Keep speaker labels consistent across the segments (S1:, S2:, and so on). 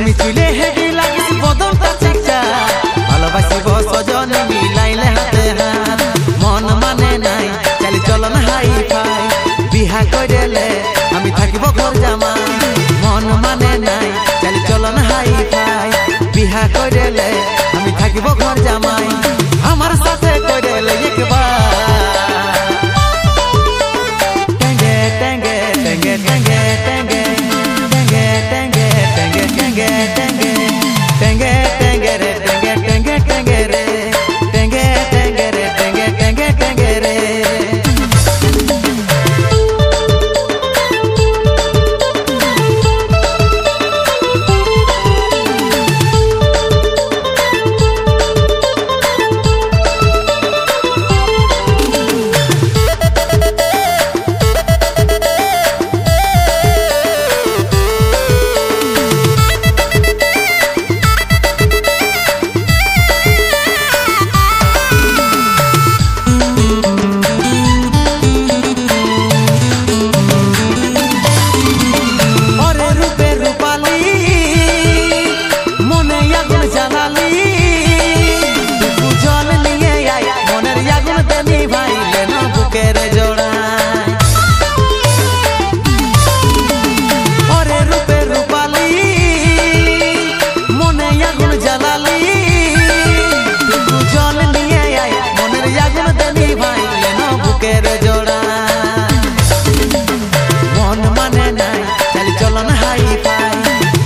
S1: রেশমি চুলে হেভি লাগিস বদনটা চিকচা ভালোবাসিব সজন মিলাইলে হাতে হাত মন মানে নাই চালি চলন হাই ফাই বিহা কইলে আমি থাকিব ঘর জামাই মন মানে নাই চালি চলন হাই ফাই বিহা কইলে আমি থাকিব ঘর জামাই আমার সাথে কইলে একবার টেঙ্গে টেঙ্গে টেঙ্গে টেঙ্গে টেঙ্গে টেঙ্গে টেঙ্গে টেঙ্গে টেঙ্গে টেঙ্গে রে টেঙ্গে টেঙ্গে টেঙ্গে রে টেঙ্গে টেঙ্গে রে টেঙ্গে টেঙ্গে টেঙ্গে রে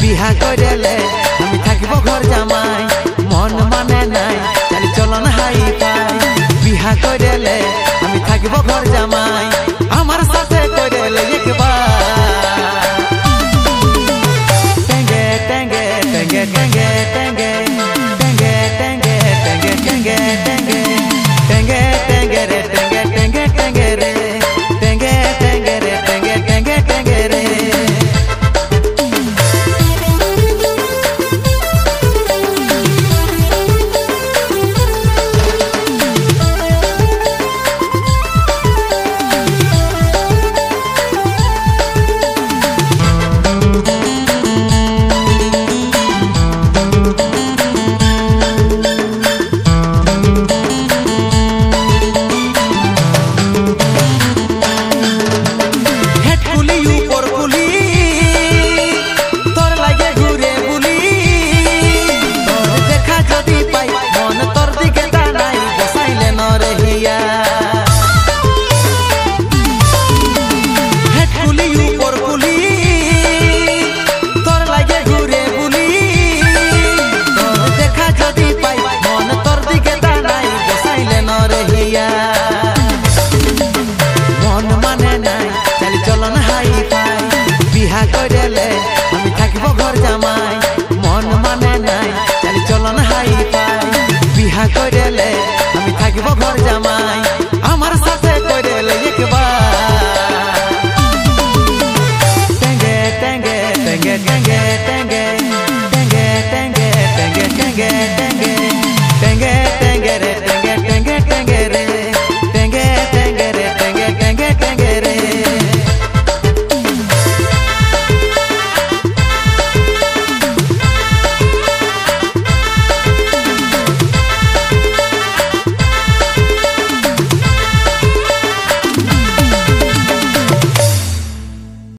S1: বিহা কইলে আমি থাকিব ঘর জামাই মন মানে নাই চালি চলন হাই ফাই বিহা কইলে আমি থাকিব ঘর জামাই আমার সাথে কইলে একবার টেঙ্গে টেঙ্গে টেঙ্গে টেঙ্গে টেঙ্গে টেঙ্গে টেঙ্গে টেঙ্গে টেঙ্গে টেঙ্গে টেঙ্গে টেঙ্গে রে টেঙ্গে টেঙ্গে টেঙ্গে রে টেঙ্গে টেঙ্গে রে টেঙ্গে টেঙ্গে টেঙ্গে রে মন মানে নাই চালি চলন হাই ফাই বিহা কইলে আমি থাকিব ঘর জামাই মন মানে নাই চালি চলন হাই ফাই বিহা কইলে আমি থাকিব ঘর জামাই